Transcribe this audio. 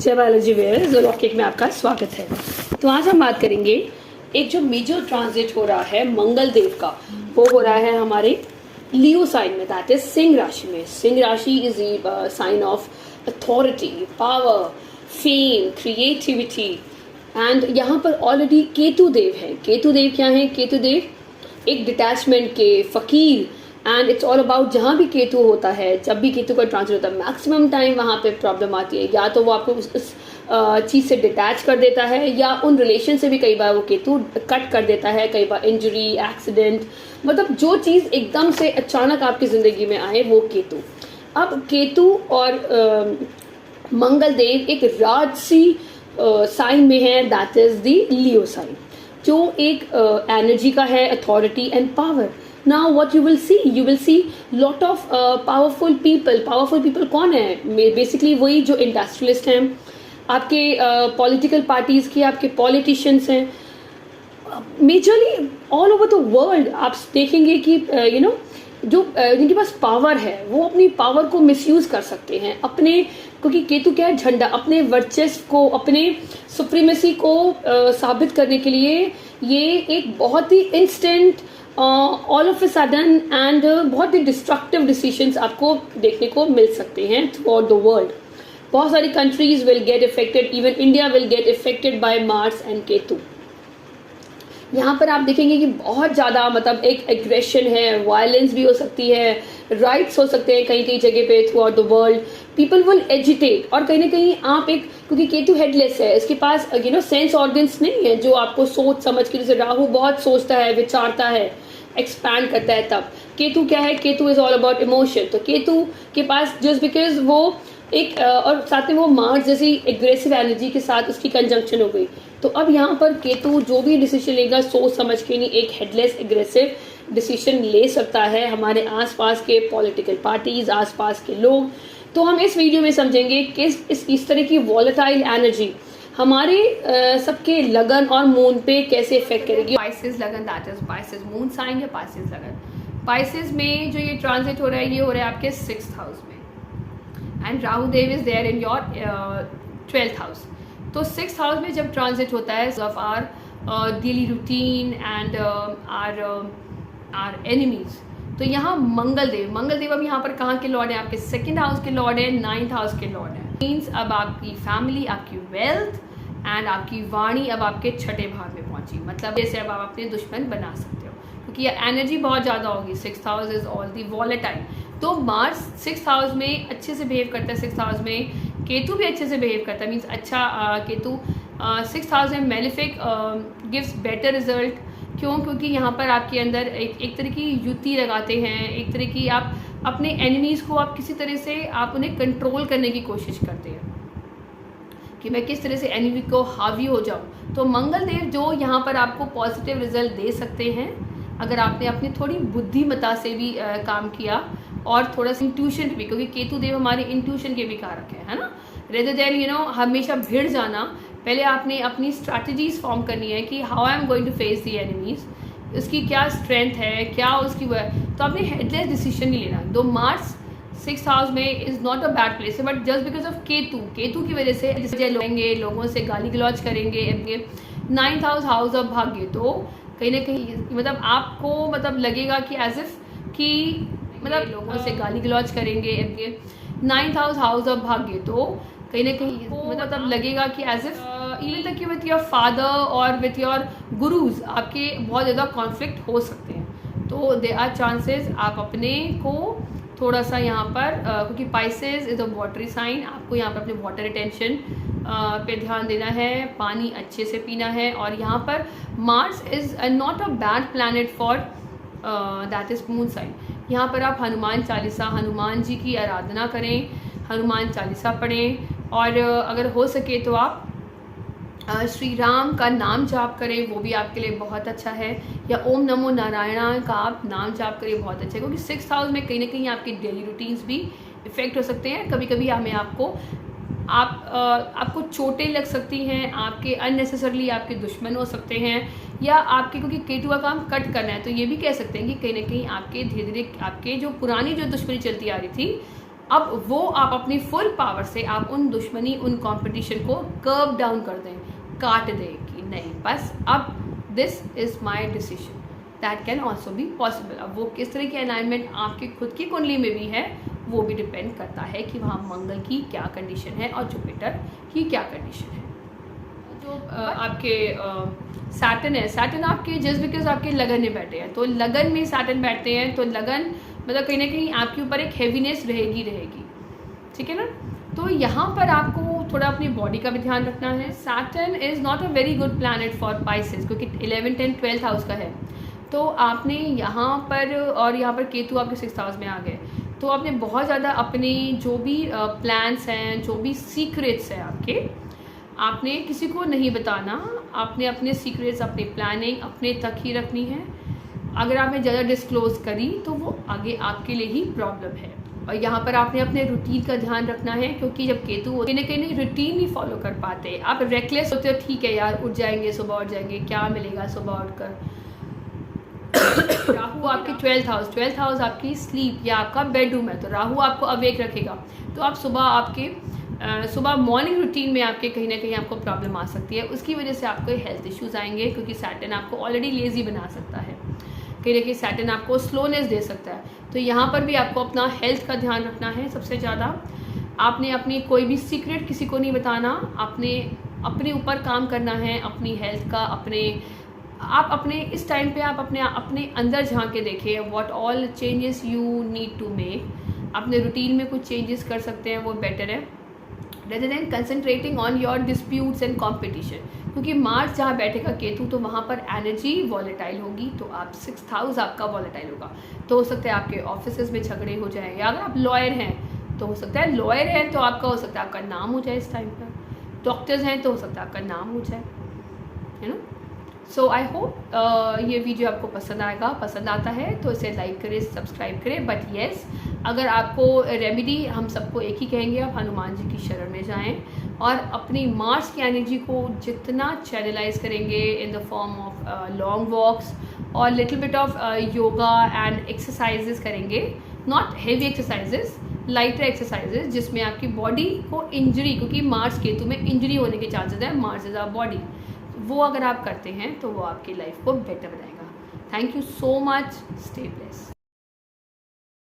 जय बालाजी वेयर्स और लॉकेट में आपका स्वागत है। तो आज हम बात करेंगे एक जो मेजर ट्रांजिट हो रहा है मंगल देव का, वो हो रहा है हमारे लियो साइन में, दैट इज सिंह राशि में। सिंह राशि is sine of authority, power, fame, creativity and यहाँ पर ऑलरेडी केतु देव है। केतु देव क्या है? केतु देव एक डिटैचमेंट के फकीर, एंड इट्स ऑल अबाउट जहाँ भी केतु होता है, जब भी केतु का ट्रांजिट होता है मैक्सिमम टाइम वहाँ पे प्रॉब्लम आती है। या तो वो आपको उस चीज़ से डिटैच कर देता है, या उन रिलेशन से भी कई बार वो केतु कट कर देता है। कई बार इंजरी, एक्सीडेंट, मतलब जो चीज़ एकदम से अचानक आपकी ज़िंदगी में आए वो केतु। अब केतु और मंगल देव एक राजसी साइन में है, that is the Leo sign, जो एक एनर्जी का है, authority and power. Now what you will see lot of powerful people। powerful people कौन है? Basically वही जो इंडस्ट्रियलिस्ट हैं, आपके पॉलिटिकल पार्टीज के, आपके पॉलिटिशियंस हैं, majorly all over the world. आप देखेंगे कि जो जिनके पास पावर है वो अपनी पावर को मिसयूज कर सकते हैं अपने, क्योंकि केतु क्या है? झंडा। अपने वर्चस्व को, अपने सुप्रीमेसी को साबित करने के लिए ये एक बहुत ही instant, all of a sudden and बहुत ही डिस्ट्रक्टिव डिसीजंस आपको देखने को मिल सकते हैं थ्रू आउट द वर्ल्ड। बहुत सारी countries will get affected, even India will get affected by Mars and Ketu. यहाँ पर आप देखेंगे कि बहुत ज़्यादा मतलब एक एग्रेशन है, वायलेंस भी हो सकती है, राइट्स हो सकते हैं कहीं कहीं जगह पे through out the world. People will agitate, और कहीं ना कहीं आप एक, क्योंकि केतु हेडलेस है, इसके पास सेंस ऑर्गन्स नहीं है जो आपको सोच समझ के, जैसे राहु बहुत सोचता है, विचारता है, एक्सपैंड करता है। तब केतु क्या है? Ketu is all about emotion. तो केतु के पास जस्ट बिकॉज वो एक और साथ में वो मार्स जैसी एग्रेसिव एनर्जी के साथ उसकी कंजंक्शन हो गई, तो अब यहाँ पर केतु जो भी डिसीजन लेगा सोच समझ के नहीं, एक हेडलेस एग्रेसिव डिसीजन ले सकता है हमारे आसपास के पॉलिटिकल पार्टीज, आसपास के लोग। तो हम इस वीडियो में समझेंगे कि इस तरह की वॉलेटाइल एनर्जी हमारे सबके लगन और मून पे कैसे इफेक्ट करेगी। पाइसेस लगन, that is Pisces moon sign या पाइसेस लगन। पाइसेस में जो ये ट्रांजिट हो रहा है, ये हो रहा है आपके 6th हाउस में, and Rahu Dev is there in your 12th house. तो 6th हाउस में जब ट्रांजिट होता है of our daily routine and our enemies, तो यहाँ मंगल देव अब यहाँ पर कहाँ के लॉर्ड है? आपके 2nd हाउस के लॉर्ड है, 9th हाउस के लॉर्ड है। मीन्स अब आपकी फैमिली, आपकी वेल्थ एंड आपकी वाणी अब आपके 6ठे भाव में पहुंची। मतलब जैसे अब आप अपने दुश्मन बना सकते हो, क्योंकि ये एनर्जी बहुत ज़्यादा होगी। 6th house is all the volatile. तो मार्स 6th हाउस में अच्छे से बिहेव करता है, 6th हाउस में केतु भी अच्छे से बिहेव करता है। मीन्स अच्छा केतु 6th हाउस में मेलिफिक गिव्स बेटर रिजल्ट। क्यों? क्योंकि यहाँ पर आपके अंदर एक तरह की युति लगाते हैं, एक तरह की आप अपने एनिमीज़ को आप किसी तरह से आप उन्हें कंट्रोल करने की कोशिश करते हैं कि मैं किस तरह से एनिमी को हावी हो जाऊँ। तो मंगल देव जो यहाँ पर आपको पॉजिटिव रिजल्ट दे सकते हैं अगर आपने अपनी थोड़ी बुद्धिमत्ता से भी काम किया और थोड़ा सा इंट्यूशन भी, क्योंकि केतु देव हमारे इंट्यूशन के भी कारक है ना। रेदर देन हमेशा भिड़ जाना, पहले आपने अपनी स्ट्रैटेजीज फॉर्म करनी है कि how I am going to face the enemies, उसकी क्या स्ट्रेंथ है, क्या उसकी तो आपने हेडलेस डिसीजन नहीं लेना। दो मार्स 6th हाउस में is not a bad place, but just because of Ketu की वजह से लोगों से गाली गलौज करेंगे। 9th हाउस ऑफ भाग्य, तो कहीं ना कहीं मतलब आपको मतलब लगेगा कि एज इफ कि मतलब लोगों से गाली गलौज करेंगे। 9th हाउस ऑफ भाग्य, तो कहीं ना कहीं मतलब लगेगा कि एज इफ इवन तक कि विथ योर फादर और विथ योर गुरुज आपके बहुत ज़्यादा कॉन्फ्लिक्ट हो सकते हैं। तो दे आर चांसेस आप अपने को थोड़ा सा यहाँ पर क्योंकि Pisces is a watery sign, आपको यहाँ पर अपने वाटर रिटेंशन पे ध्यान देना है, पानी अच्छे से पीना है। और यहाँ पर Mars is not a bad planet for that is moon sign. यहाँ पर आप हनुमान चालीसा, हनुमान जी की आराधना करें, हनुमान चालीसा पढ़ें, और अगर हो सके तो आप श्री राम का नाम जाप करें, वो भी आपके लिए बहुत अच्छा है। या ओम नमो नारायण का आप नाम जाप करें, बहुत अच्छा है। क्योंकि 6th हाउस में कहीं ना कहीं आपके डेली रूटीन्स भी इफेक्ट हो सकते हैं। कभी कभी आपको चोटें लग सकती हैं, आपके अननेसेसरली आपके दुश्मन हो सकते हैं, या आपके क्योंकि केतु का काम कट करना है, तो ये भी कह सकते हैं कि कहीं ना कहीं आपके धीरे धीरे आपके जो पुरानी जो दुश्मनी चलती आ रही थी अब वो आप अपनी फुल पावर से आप उन दुश्मनी, उन कंपटीशन को कर्व डाउन कर दें, काट दें कि नहीं बस अब this is my decision, that can also be possible. अब वो किस तरह की अलाइनमेंट आपकी खुद की कुंडली में भी है वो भी डिपेंड करता है कि वहाँ मंगल की क्या कंडीशन है और जुपिटर की क्या कंडीशन है। जो आपके सैटर्न है, सैटर्न आपके जस्ट बिकॉज आपके लगन में बैठे हैं, तो लगन में सैटर्न बैठते हैं तो लगन मतलब कहीं ना कहीं आपके ऊपर एक हैवीनेस रहेगी, ठीक है ना। तो यहाँ पर आपको थोड़ा अपनी बॉडी का भी ध्यान रखना है। Saturn is not a very good planet for Pisces क्योंकि 11, 10, 12th हाउस का है। तो आपने यहाँ पर, और यहाँ पर केतु आपके 6th हाउस में आ गए, तो आपने बहुत ज़्यादा अपने जो भी प्लान्स हैं, जो भी सीक्रेट्स हैं आपने किसी को नहीं बताना। आपने अपने सीक्रेट्स, अपनी प्लानिंग अपने तक ही रखनी है। अगर आपने ज़्यादा डिस्क्लोज करी तो वो आगे आपके लिए ही प्रॉब्लम है। और यहाँ पर आपने अपने रूटीन का ध्यान रखना है क्योंकि जब केतु कहीं ना कहीं रूटीन नहीं फॉलो कर पाते, आप रेकलेस होते हो, ठीक है यार उठ जाएंगे, सुबह उठ जाएंगे, क्या मिलेगा सुबह उठकर। राहु आपके 12th हाउस आपकी स्लीप या आपका बेडरूम है, तो राहु आपको अवेक रखेगा। तो आप सुबह मॉर्निंग रूटीन में आपके कहीं ना कहीं आपको प्रॉब्लम आ सकती है, उसकी वजह से आपको हेल्थ इश्यूज़ आएंगे क्योंकि सैटर्न आपको ऑलरेडी लेज़ी बना सकता है, कहीं ना कहीं सैटर्न आपको स्लोनेस दे सकता है। तो यहाँ पर भी आपको अपना हेल्थ का ध्यान रखना है। सबसे ज़्यादा आपने अपनी कोई भी सीक्रेट किसी को नहीं बताना, आपने अपने ऊपर काम करना है, अपनी हेल्थ का, आप अपने इस टाइम पे आप अपने अंदर झांक के देखें what all changes you need to make. अपने रूटीन में कुछ चेंजेस कर सकते हैं, वो बेटर है rather than concentrating on your disputes and competition. क्योंकि मार्स जहाँ बैठेगा केतु, तो वहाँ पर एनर्जी वॉलेटाइल होगी, तो आप 6th हाउस आपका वॉलेटाइल होगा। तो हो सकता है आपके ऑफिस में झगड़े हो जाए, या अगर आप लॉयर हैं तो हो सकता है, लॉयर हैं तो आपका हो सकता है आपका नाम हो जाए इस टाइम पर, डॉक्टर्स हैं तो हो सकता है आपका नाम हो जाए, है ना। सो आई होप ये वीडियो आपको पसंद आएगा। पसंद आता है तो इसे लाइक करें, सब्सक्राइब करें। बट येस, अगर आपको रेमेडी, हम सबको एक ही कहेंगे, आप हनुमान जी की शरण में जाएं और अपनी मार्स की एनर्जी को जितना चैनलाइज करेंगे in the form of long walks और little bit of yoga and exercises करेंगे, not heavy exercises, lighter exercises जिसमें आपकी बॉडी को इंजरी, क्योंकि मार्स केतु में इंजरी होने के चांसेस है, मार्स इज आवर बॉडी, वो अगर आप करते हैं तो वो आपकी लाइफ को बेटर बनाएगा। Thank you so much, stay blessed.